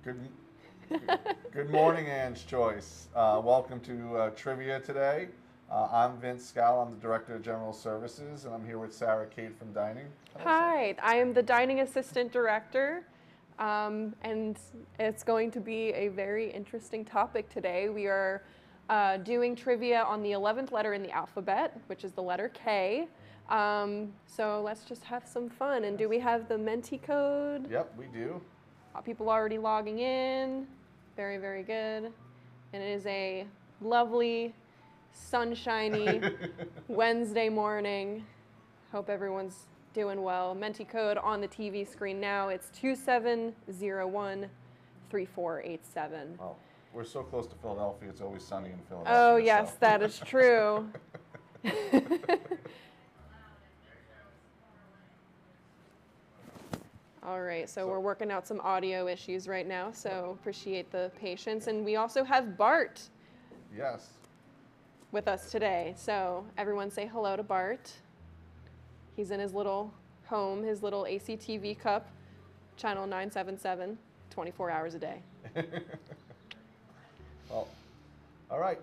Good, good morning, Ange Choice. Welcome to Trivia today. I'm Vince Scal. I'm the Director of General Services, and I'm here with Sarah Kate from Dining. Hello, Sarah. Hi, I am the dining assistant director, and it's going to be a very interesting topic today. We are doing trivia on the 11th letter in the alphabet, which is the letter K. So let's just have some fun. And do we have the Menti code? Yep, we do. People already logging in. Very, very good. And it is a lovely, sunshiny Wednesday morning. Hope everyone's doing well. Menti code on the TV screen now. It's 27013487. Well, we're so close to Philadelphia. It's always sunny in Philadelphia. Oh, yes, so. that is true. All right, so we're working out some audio issues right now, so appreciate the patience. And we also have Bart Yes. with us today. So everyone say hello to Bart. He's in his little home, his little ACTV cup, channel 977, 24 hours a day. Well, all right.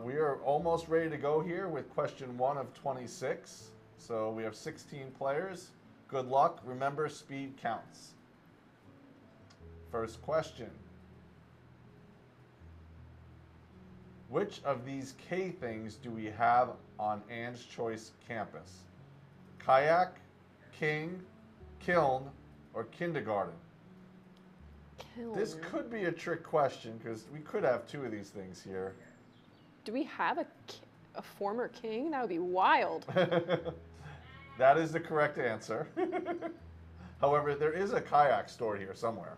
We are almost ready to go here with question 1 of 26. So we have 16 players. Good luck. Remember, speed counts. First question. Which of these K things do we have on Anne's Choice campus? Kayak, king, kiln, or kindergarten? This could be a trick question because we could have 2 of these things here. Do we have a former king? That would be wild. That is the correct answer. However, there is a kayak stored here somewhere.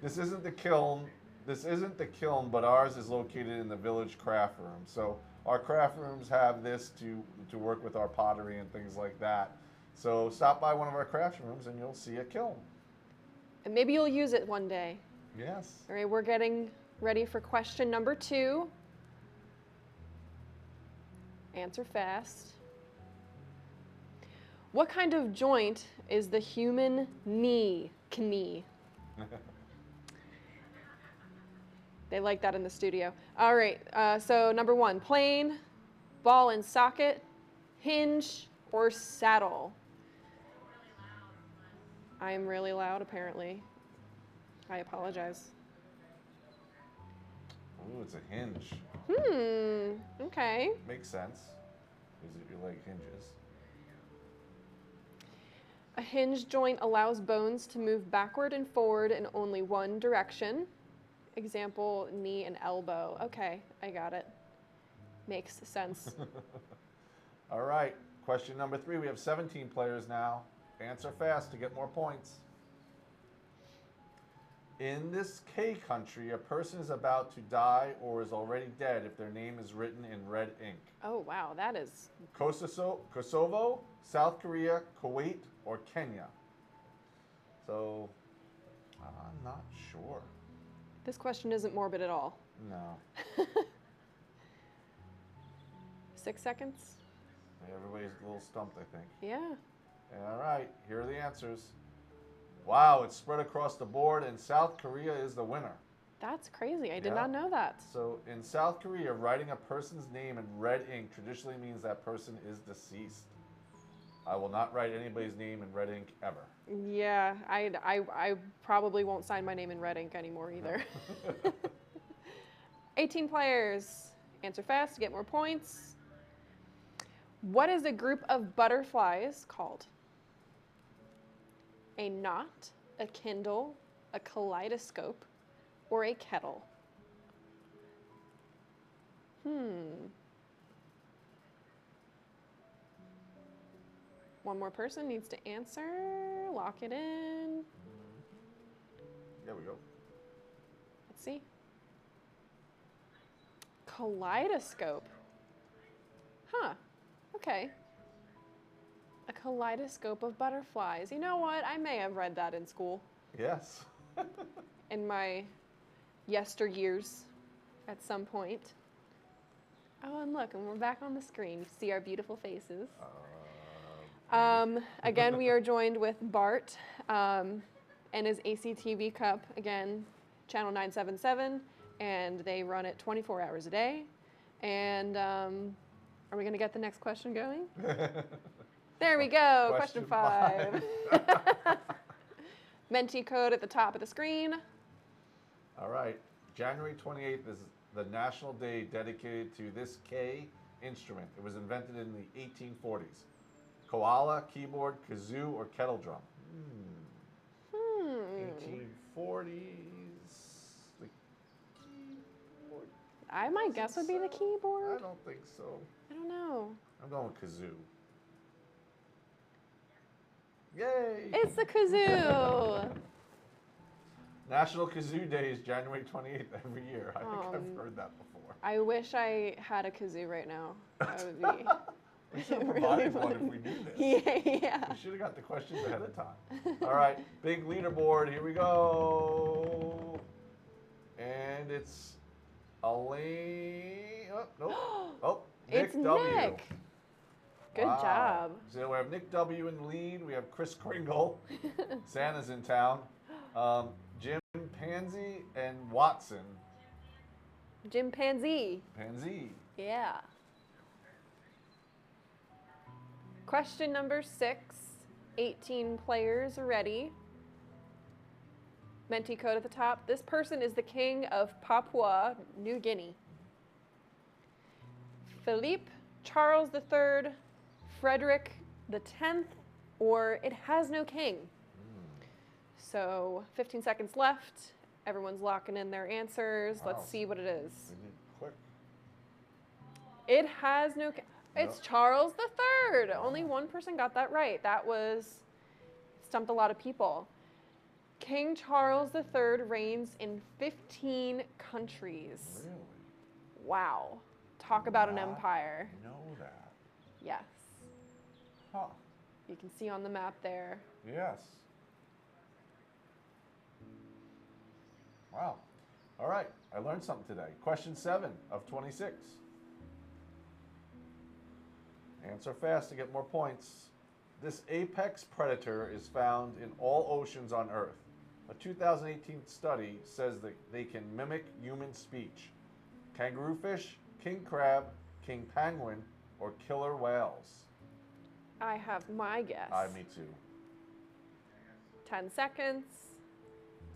This isn't the kiln. This isn't the kiln, but ours is located in the village craft room. So our craft rooms have this to work with our pottery and things like that. So stop by one of our craft rooms and you'll see a kiln. And maybe you'll use it one day. Yes. All right, we're getting ready for question number 2. Answer fast. What kind of joint is the human knee? Knee. They like that in the studio. All right, so number 1, plane, ball and socket, hinge, or saddle? I am really loud, apparently. I apologize. Ooh, it's a hinge. Okay. Makes sense. Because your leg hinges. A hinge joint allows bones to move backward and forward in only one direction. Example, knee and elbow. Okay, I got it. Makes sense. All right. Question number 3. We have 17 players now. Answer fast to get more points. In this K country, a person is about to die or is already dead if their name is written in red ink. Oh, wow, that is... Kosovo, South Korea, Kuwait, or Kenya? So, I'm not sure. This question isn't morbid at all. No. 6 seconds? Everybody's a little stumped, I think. Yeah. All right, here are the answers. Wow, it's spread across the board, and South Korea is the winner. That's crazy. I did not know that. So in South Korea, writing a person's name in red ink traditionally means that person is deceased. I will not write anybody's name in red ink ever. Yeah, I probably won't sign my name in red ink anymore either. 18 players. Answer fast to get more points. What is a group of butterflies called? A knot, a kindle, a kaleidoscope, or a kettle? One more person needs to answer. Lock it in. There we go. Let's see. Kaleidoscope. Huh. Okay. A kaleidoscope of butterflies. You know what? I may have read that in school. Yes. In my yesteryears at some point. Oh, and look, and we're back on the screen. You see our beautiful faces. Again, we are joined with Bart. and is ACTV Cup, again, channel 977, and they run it 24 hours a day. And are we going to get the next question going? There we go, question 5. Menti code at the top of the screen. All right. January 28th is the National Day dedicated to this K instrument. It was invented in the 1840s. Koala, keyboard, kazoo, or kettle drum? 1840s. The keyboard. My guess would be the I keyboard. don't think so. I don't know. I'm going with kazoo. Yay! It's the kazoo. National Kazoo Day is January 28th every year. I think I've heard that before. I wish I had a kazoo right now. That would be. We should have provided one if we knew this. Yeah. We should have got the questions ahead of time. All right, big leaderboard. Here we go. And it's Elaine. Oh, nope. Oh, Nick It's W. Nick. Good Wow. job. So we have Nick W. in the lead. We have Chris Kringle. Santa's in town. Jim Pansy and Watson. Chimpanzee. Pansy. Yeah. Question number 6. 18 players are ready. Menti code at the top. This person is the king of Papua New Guinea. Philippe, Charles III, Frederick the 10th, or it has no king. So 15 seconds left. Everyone's locking in their answers. Wow. Let's see what it is. We need quick. It has no king. It's Nope. Charles III. Only one person got that right. That stumped a lot of people. King Charles III reigns in 15 countries. Really? Wow. Talk about an Not empire. know that. Yes. Huh. You can see on the map there. Yes. Wow. All right. I learned something today. Question 7 of 26. Answer fast to get more points. This apex predator is found in all oceans on Earth. A 2018 study says that they can mimic human speech. Kangaroo fish, king crab, king penguin, or killer whales. I have my guess. Me too. 10 seconds.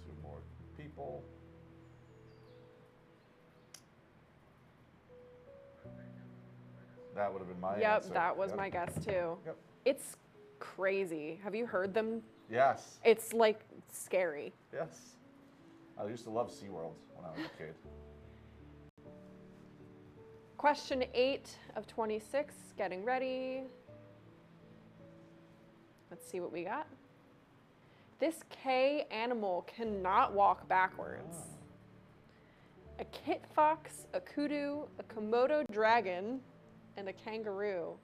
2 more people. That would have been my answer. Yep, that was Yep. my guess too. Yep. It's crazy. Have you heard them? Yes. It's like scary. Yes. I used to love SeaWorld when I was a kid. Question 8 of 26, getting ready. Let's see what we got. This K animal cannot walk backwards. A kit fox, a kudu, a Komodo dragon, and a kangaroo.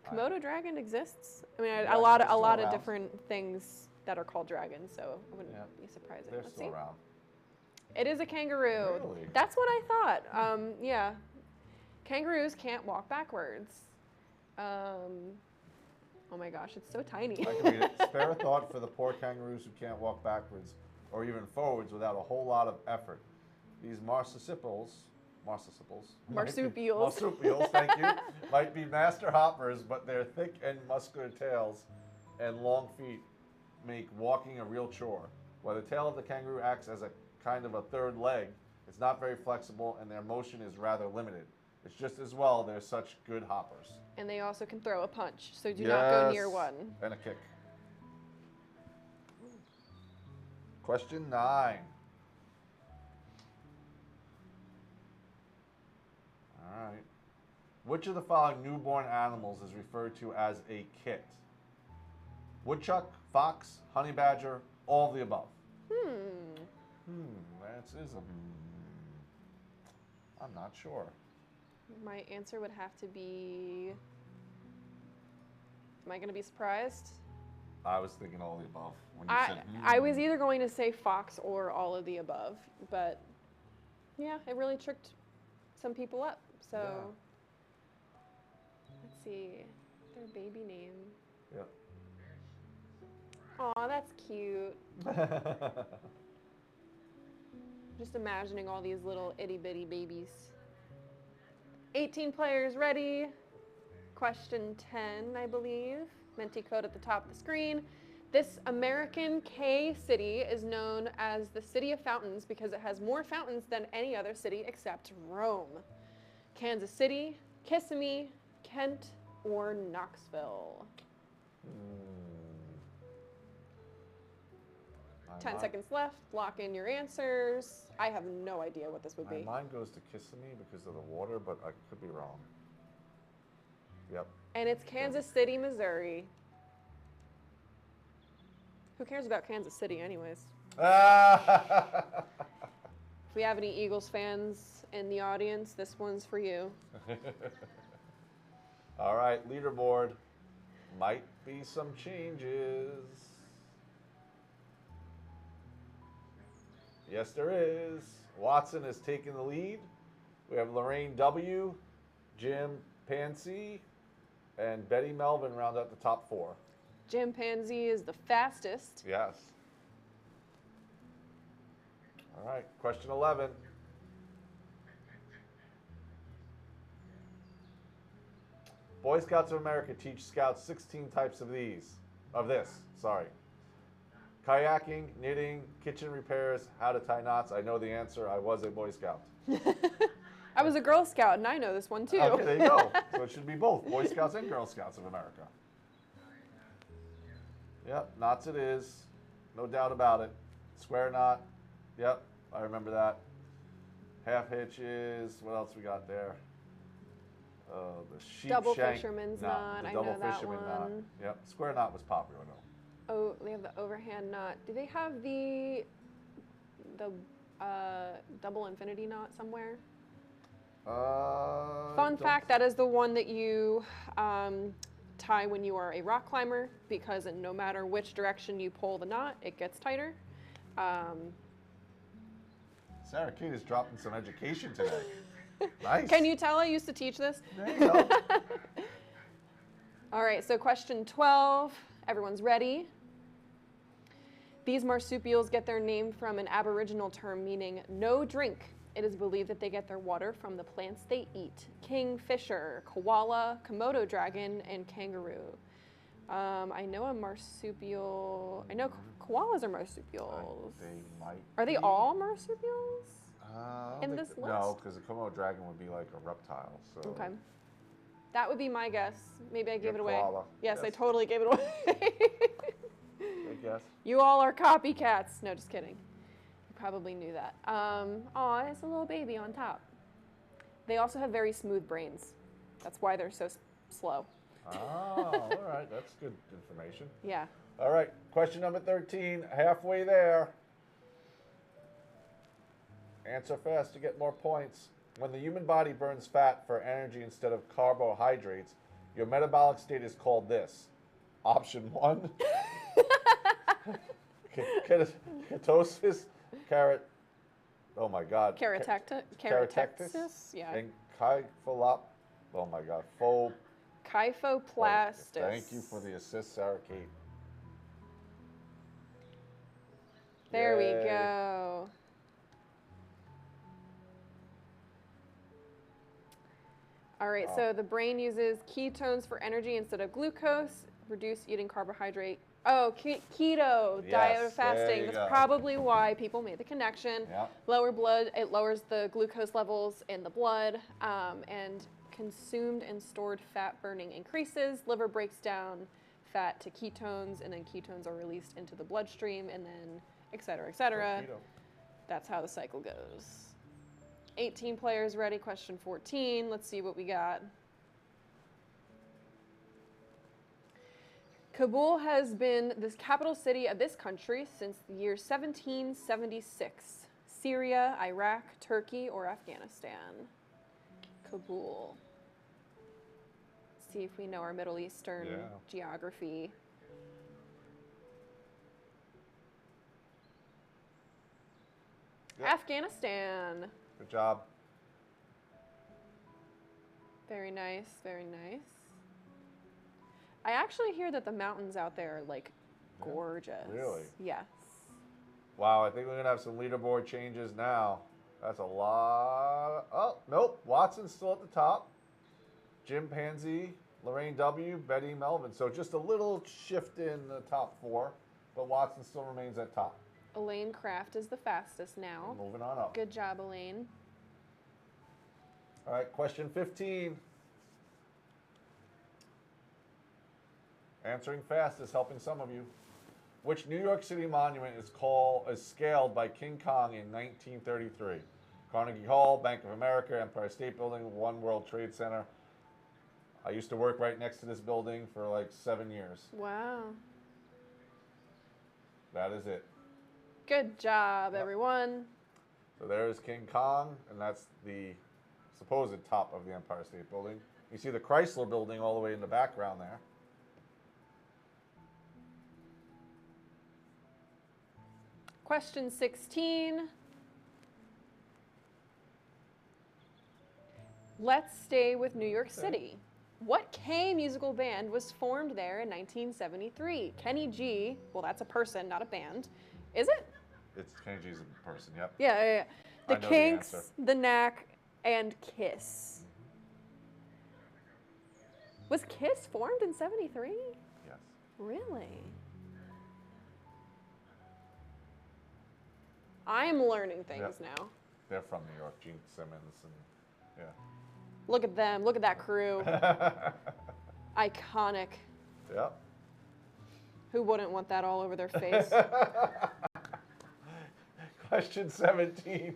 Komodo dragon exists? I mean, Yeah, a lot they're of still different things that are called dragons, so I wouldn't Yeah. be surprised. They're Let's still see. around. It is a kangaroo. Really? That's what I thought. Yeah. Kangaroos can't walk backwards. Oh my gosh, it's so tiny. I can read it. Spare a thought for the poor kangaroos who can't walk backwards or even forwards without a whole lot of effort. These marsupials, Marsupials. thank you, might be master hoppers, but their thick and muscular tails and long feet make walking a real chore. While the tail of the kangaroo acts as a kind of a third leg, it's not very flexible and their motion is rather limited. It's just as well they're such good hoppers. And they also can throw a punch, so do not go near Yes, one. And a kick. Question 9. All right. Which of the following newborn animals is referred to as a kit? Woodchuck, fox, honey badger, all of the above. That is a I'm not sure. My answer would have to be. Am I going to be surprised? I was thinking all of the above when you said. I was either going to say fox or all of the above, but yeah, it really tricked some people up. So let's see their baby name. Yep. Aw, that's cute. Just imagining all these little itty bitty babies. 18 players ready. Question 10, I believe. Menti code at the top of the screen. This American K city is known as the City of Fountains because it has more fountains than any other city except Rome. Kansas City, Kissimmee, Kent, or Knoxville? 10 seconds left. Lock in your answers. I have no idea what this would My be. mind goes to Kissimmee because of the water, but I could be wrong. Yep. And it's Kansas City, Missouri. Who cares about Kansas City anyways? If we have any Eagles fans in the audience, this one's for you. All right, leaderboard. Might be some changes. Yes, there is. Watson is taking the lead. We have Lorraine W., Jim Pansy, and Betty Melvin round out the top 4. Jim Pansy is the fastest. Yes. All right, question 11. Boy Scouts of America teach Scouts 16 types of this. Kayaking, knitting, kitchen repairs, how to tie knots. I know the answer. I was a Boy Scout. I was a Girl Scout, and I know this one too. Okay, there you go. So it should be both Boy Scouts and Girl Scouts of America. Yep, knots it is. No doubt about it. Square knot. Yep, I remember that. Half hitch is, what else we got there? The sheep Double shank fisherman's knot. knot, The I double know that fisherman knot. one. Yep, square knot was popular though. Oh, they have the overhand knot. Do they have the double infinity knot somewhere? Fun fact, that is the one that you tie when you are a rock climber, because no matter which direction you pull the knot, it gets tighter. Sarah Kate is dropping some education today. Nice. Can you tell I used to teach this? There you go. All right, so question 12. Everyone's ready. These marsupials get their name from an Aboriginal term meaning no drink. It is believed that they get their water from the plants they eat. Kingfisher, koala, Komodo dragon, and kangaroo. I know a marsupial. I know koalas are marsupials. They might. Are they be. all marsupials? I don't in think this No, list? because a Komodo dragon would be like a reptile. So. Okay. That would be my guess. Maybe I gave Your it away. koala. Yes, I Yes. totally gave it away. Good guess. You all are copycats. No, just kidding. You probably knew that. Aw, it's a little baby on top. They also have very smooth brains. That's why they're so slow. Oh, all right. That's good information. Yeah. All right. Question number 13. Halfway there. Answer fast to get more points. When the human body burns fat for energy instead of carbohydrates, your metabolic state is called this. Option 1. Ketosis, oh my God. Keratectus? Yeah. And kypholop, oh my God. Kyphoplastis. Thank you for the assist, Sarah Kate. There Yay. we go. All right, so the brain uses ketones for energy instead of glucose. Reduce eating carbohydrate. Oh, keto, Yes, diet of there fasting. you That's go. probably why people made the connection. Yeah. Lower blood, it lowers the glucose levels in the blood, and consumed and stored fat burning increases. Liver breaks down fat to ketones, and then ketones are released into the bloodstream, and then et cetera, et cetera. Keto. That's how the cycle goes. 18 players ready. Question 14. Let's see what we got. Kabul has been the capital city of this country since the year 1776. Syria, Iraq, Turkey, or Afghanistan? Kabul. Let's see if we know our Middle Eastern Yeah. geography. Yep. Afghanistan. Good job. Very nice, very nice. I actually hear that the mountains out there are like gorgeous. Really? Yes. Wow, I think we're going to have some leaderboard changes now. That's a lot. Oh, nope. Watson's still at the top. Jim Pansy, Lorraine W., Betty Melvin. So just a little shift in the top 4, but Watson still remains at top. Elaine Kraft is the fastest now. Moving on up. Good job, Elaine. All right, question 15. Answering fast is helping some of you. Which New York City monument is scaled by King Kong in 1933? Carnegie Hall, Bank of America, Empire State Building, One World Trade Center. I used to work right next to this building for like 7 years. Wow. That is it. Good job, everyone. So there's King Kong, and that's the supposed top of the Empire State Building. You see the Chrysler Building all the way in the background there. Question 16. Let's stay with New York City. What K musical band was formed there in 1973? Kenny G, well, that's a person, not a band. Is it? It's Kenny G's a person, yep. Yeah. The I know the Kinks, answer. the Knack, and Kiss. Was Kiss formed in 73? Yes. Really? I'm learning things Yep. now. They're from New York, Gene Simmons and Look at them. Look at that crew. yeah. Iconic. Yep. Who wouldn't want that all over their face? Question 17.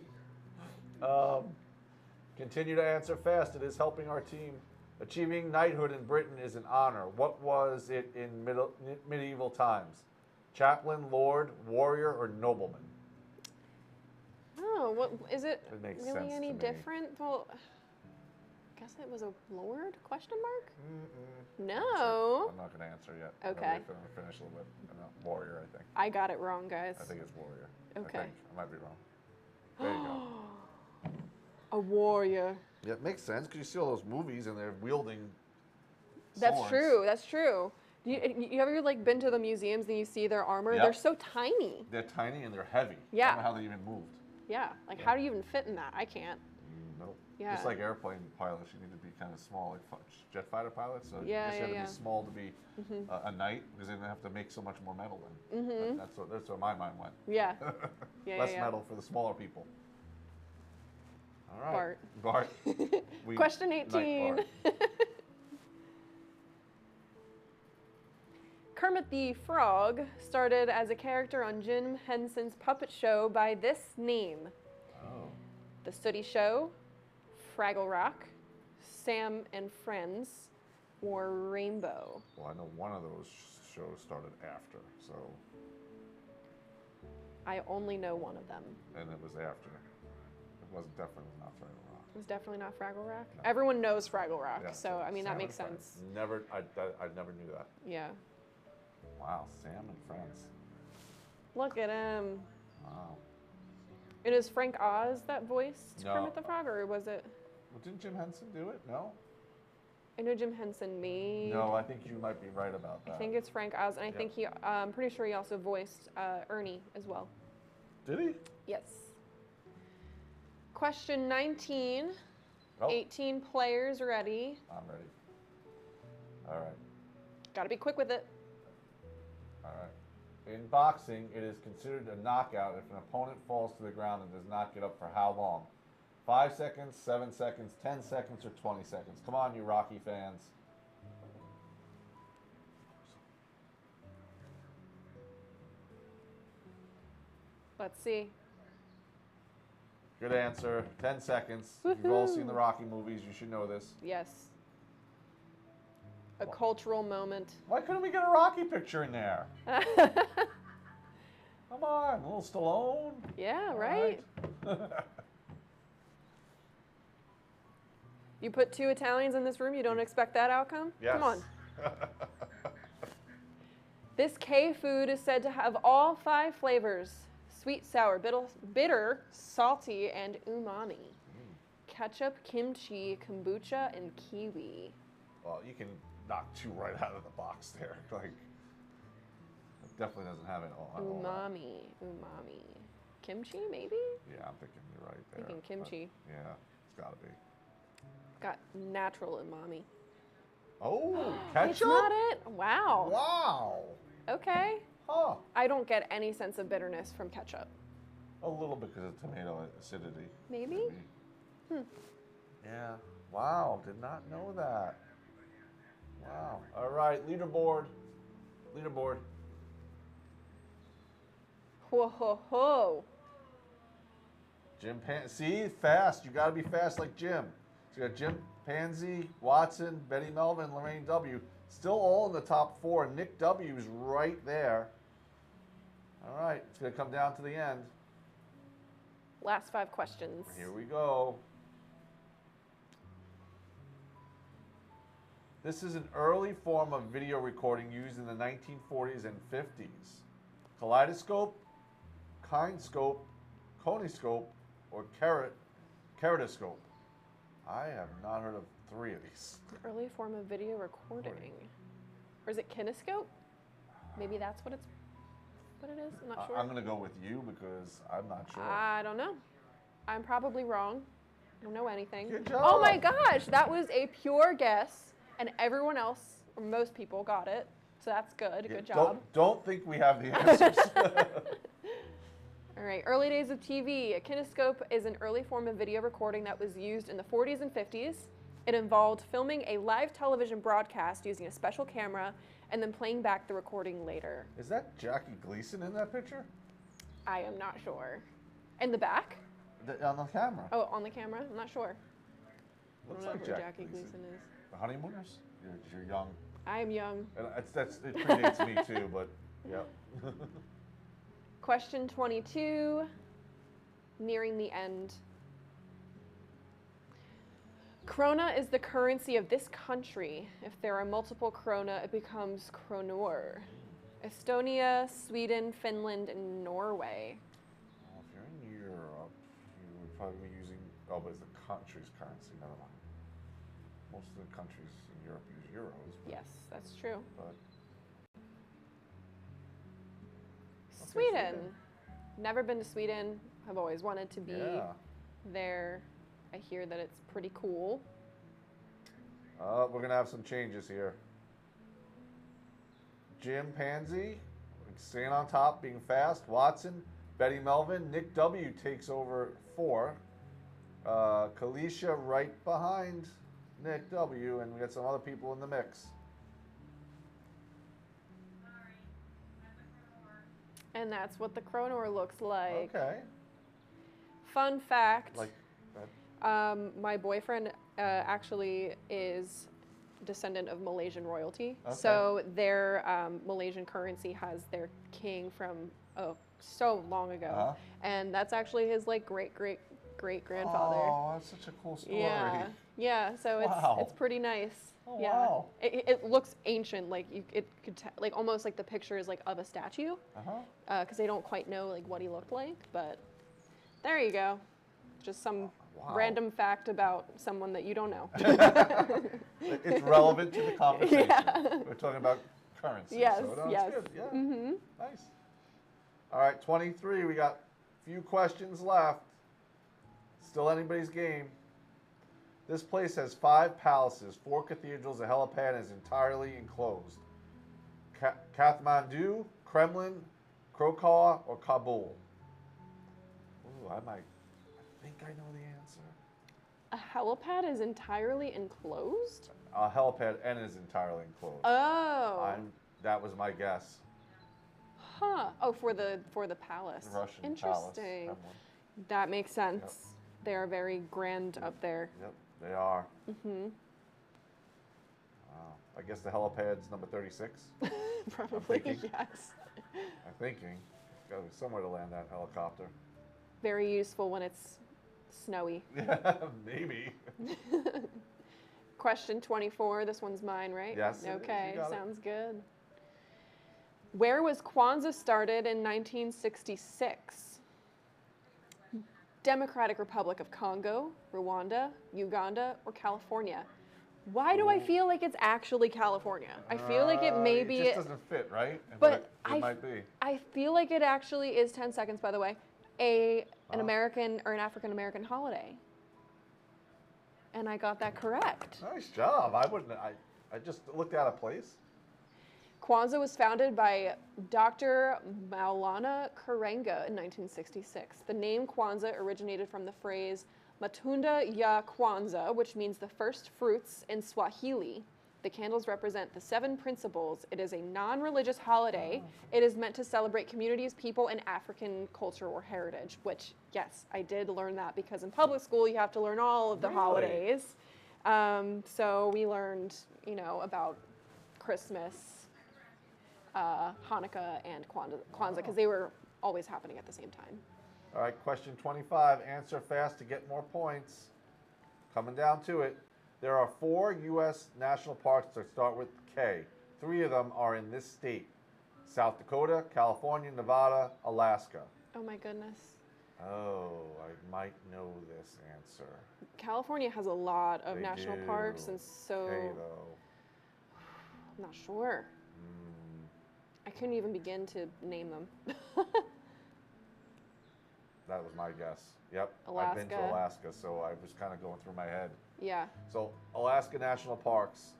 Continue to answer fast. It is helping our team. Achieving knighthood in Britain is an honor. What was it in medieval times? Chaplain, lord, warrior, or nobleman? Oh, what is it? It makes really sense any to me. different? Well, I guess it was a lord? Question mark? Mm-mm. No. I'm not going to answer yet. Okay. I'm going to finish a little bit. Warrior, I think. I got it wrong, guys. I think it's warrior. Okay. I might be wrong. There you go. A warrior. Yeah, it makes sense because you see all those movies and they're wielding That's swords. true. That's true. You ever like been to the museums and you see their armor? Yep. They're so tiny. They're tiny and they're heavy. Yeah. I don't know how they even moved. Yeah. Like how do you even fit in that? I can't. Nope. Yeah. Just like airplane pilots, you need to be kind of small, like jet fighter pilots. So Yeah, you just have yeah. to be small to be a knight because then they have to make so much more metal then. That's where my mind went. Yeah. Yeah. Less yeah. metal for the smaller people. All right. Bart. We- Question Knight 18. Bart. Kermit the Frog started as a character on Jim Henson's puppet show by this name: Oh. The Sooty Show, Fraggle Rock, Sam and Friends, or Rainbow. Well, I know one of those shows started after, so I only know one of them. and it was after. It wasn't definitely not Fraggle Rock. It was definitely not Fraggle Rock. No. Everyone knows Fraggle Rock, Yeah, so I mean that Sam makes and Friends. sense. I never knew that. Yeah. Wow, Sam and Friends. Look at him. Wow. It is Frank Oz that voiced No. Kermit the Frog, or was it? Well, didn't Jim Henson do it? No. I know Jim Henson made. No, I think you might be right about that. I think it's Frank Oz, and I Yep. think I'm pretty sure he also voiced Ernie as well. Did he? Yes. Question 19. Oh, 18 players ready. I'm ready. All right. Gotta be quick with it. All right. In boxing, it is considered a knockout if an opponent falls to the ground and does not get up for how long? 5 seconds, 7 seconds, 10 seconds, or 20 seconds? Come on, you Rocky fans. Let's see. Good answer. 10 seconds. If you've all seen the Rocky movies, you should know this. Yes. A cultural moment. Why couldn't we get a Rocky picture in there? Come on, a little Stallone. Yeah, All right? right. You put 2 Italians in this room, you don't expect that outcome? Yes. Come on. This K food is said to have all 5 flavors: sweet, sour, bitter, salty, and umami. Ketchup, kimchi, kombucha, and kiwi. Well, you can knock 2 right out of the box there. Like, definitely doesn't have it all that. Umami. Kimchi, maybe? Yeah, I'm thinking you're right there. Thinking kimchi. But, yeah, it's gotta be. Got natural umami. Oh, ketchup? It's not it? Wow. Wow. Okay. Huh. I don't get any sense of bitterness from ketchup. A little bit because of tomato acidity. Maybe? Yeah. Wow, did not know that. Wow. All right, leaderboard. Leaderboard. Whoa, ho, ho. Jim see, fast. You got to be fast like Jim. So you got Jim Pansy, Watson, Betty Melvin, Lorraine W. Still all in the top 4. Nick W is right there. All right, it's going to come down to the end. Last 5 questions. Here we go. This is an early form of video recording used in the 1940s and 50s. Kaleidoscope, kinescope, coniscope, or keratoscope. I have not heard of 3 of these. Early form of video recording. Or is it kinescope? Maybe that's what it is. I'm not sure. I'm going to go with you because I'm not sure. I don't know. I'm probably wrong. I don't know anything. Good job. Oh my gosh, that was a pure guess, and everyone else, or most people, got it. So that's good. Yeah, Good job. Don't think we have the answers. All right, early days of TV. A kinescope is an early form of video recording that was used in the 40s and 50s. It involved filming a live television broadcast using a special camera and then playing back the recording later. Is that Jackie Gleason in that picture? I am not sure. In the back? On the camera. Oh, on the camera? I'm not sure. Looks I don't know like who Jackie Jackie Gleason. Gleason is. The Honeymooners? You're young. I am young. And it predates me too, but yep. Question 22, nearing the end. Krona is the currency of this country. If there are multiple krona, it becomes kronor. Estonia, Sweden, Finland, and Norway. Well, if you're in Europe, you would probably be using, but it's the country's currency, never mind. Most of the countries in Europe use euros. Yes, that's true. But Sweden. Never been to Sweden. I've always wanted to be yeah. there. I hear that it's pretty cool. We're going to have some changes here. Jim Pansy, staying on top, being fast. Watson, Betty Melvin. Nick W takes over 4. Kalisha right behind Nick W. And we got some other people in the mix. And that's what the kronor looks like. Okay. Fun fact. Like that. My boyfriend actually is descendant of Malaysian royalty. Okay. So their Malaysian currency has their king from so long ago. Uh-huh. And that's actually his like great grandfather. Oh, that's such a cool story. Yeah. Yeah, so Wow. it's pretty nice. Oh, yeah. wow. It looks ancient, like it could like almost like the picture is like of a statue. Uh-huh. Because they don't quite know like what he looked like, but there you go. Just some Wow. random fact about someone that you don't know. It's relevant to the conversation. Yeah. We're talking about currency. Yes, so no, yes. It's good. Yeah. Mm-hmm. Nice. All right, 23. We got a few questions left. Still anybody's game. This place has 5 palaces, 4 cathedrals, a helipad, and is entirely enclosed. Kathmandu, Kremlin, Krakow, or Kabul? Ooh, I think I know the answer. A helipad is entirely enclosed? A helipad and is entirely enclosed. Oh. That was my guess. Huh. Oh, for the palace. The Russian Interesting. palace. Kremlin. That makes sense. They are very grand up there. Yep, they are. Mm-hmm. Wow. I guess the helipad's number 36. Probably, thinking. yes. I'm thinking. Got to be somewhere to land that helicopter. Very useful when it's snowy. Yeah, maybe. Question 24. This one's mine, right? Yes, it is. Okay, You got it. sounds good. Where was Kwanzaa started in 1966? Democratic Republic of Congo, Rwanda, Uganda, or California? Why do I feel like it's actually California? I feel like it may be. It just doesn't fit, right? But it might be. I feel like it actually is 10 seconds, by the way, an American or an African American holiday. And I got that correct. Nice job. I just looked out of place. Kwanzaa was founded by Dr. Maulana Karenga in 1966. The name Kwanzaa originated from the phrase Matunda ya Kwanzaa, which means the first fruits in Swahili. The candles represent the 7 principles. It is a non-religious holiday. It is meant to celebrate communities, people, and African culture or heritage, which, yes, I did learn that because in public school you have to learn all of the holidays. So we learned, about Christmas, Hanukkah, and Kwanzaa because they were always happening at the same time. All right, question 25. Answer fast to get more points. Coming down to it. There are 4 U.S. national parks that start with K. 3 of them are in this state. South Dakota, California, Nevada, Alaska. Oh my goodness. Oh, I might know this answer. California has a lot of They national do. parks, and so K, though. I'm not sure. I couldn't even begin to name them. That was my guess. Yep. Alaska. I've been to Alaska, so I was kind of going through my head. Yeah. So, Alaska National Parks,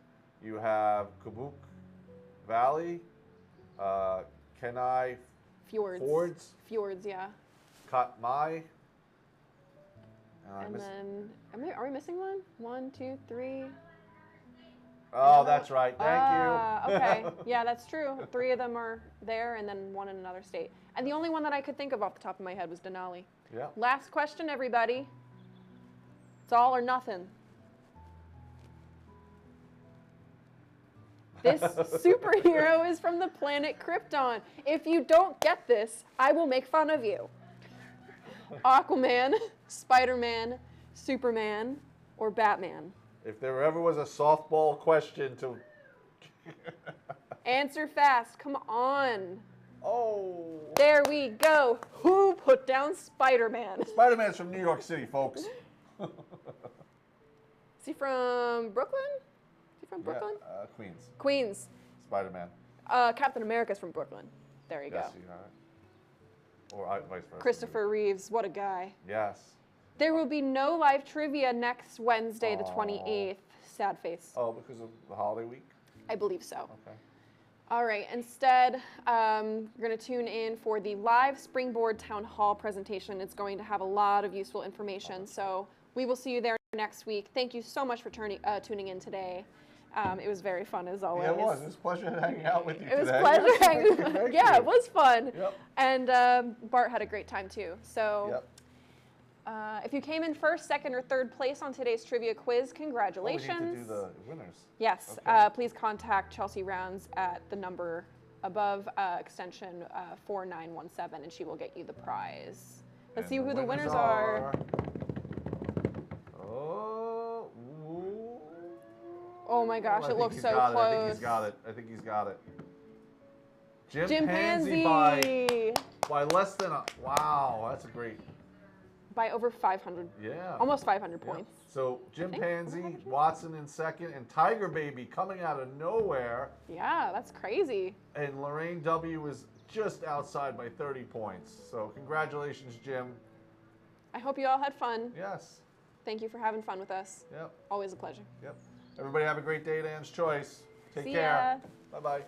you have Kabuk Valley, Kenai Fjords. Fjords, yeah. Katmai. And then, are we missing one? 1, 2, 3. Oh, that's right. Thank you. Okay. Yeah, that's true. 3 of them are there, and then 1 in another state. And the only one that I could think of off the top of my head was Denali. Yeah. Last question, everybody. It's all or nothing. This superhero is from the planet Krypton. If you don't get this, I will make fun of you. Aquaman, Spider-Man, Superman, or Batman? If there ever was a softball question to... Answer fast. Come on. Oh. There we go. Who put down Spider-Man? Spider-Man's from New York City, folks. Is he from Brooklyn? Is he from Brooklyn? Yeah, Queens. Queens. Spider-Man. Captain America's from Brooklyn. There you Yes, go. you know it. Or vice versa. Christopher Reeves. What a guy. Yes. There will be no live trivia next Wednesday, the 28th. Sad face. Oh, because of the holiday week? I believe so. Okay. All right. Instead, we're going to tune in for the live Springboard Town Hall presentation. It's going to have a lot of useful information. So we will see you there next week. Thank you so much for tuning in today. It was very fun as always. Yeah, it was. It was a pleasure hanging out with you today. It was a pleasure hanging. Yeah, it was fun. Yep. And Bart had a great time too. So. Yep. If you came in first, second, or third place on today's trivia quiz, congratulations. Oh, we need to do the winners. Yes. Okay. Please contact Chelsea Rounds at the number above, extension 4917, and she will get you the prize. Let's see who the winners are. Oh. Ooh. Oh my gosh, it looks so close. I think he's got it. I think he's got it. Jim Pansy by less than wow, that's a great. By over 500. Yeah. Almost 500 points. So Jim Pansy, Watson in second, and Tiger Baby coming out of nowhere. Yeah, that's crazy. And Lorraine W is just outside by 30 points. So congratulations, Jim. I hope you all had fun. Yes. Thank you for having fun with us. Yep. Always a pleasure. Yep. Everybody have a great day at Ann's Choice. Take See care. ya. Bye-bye.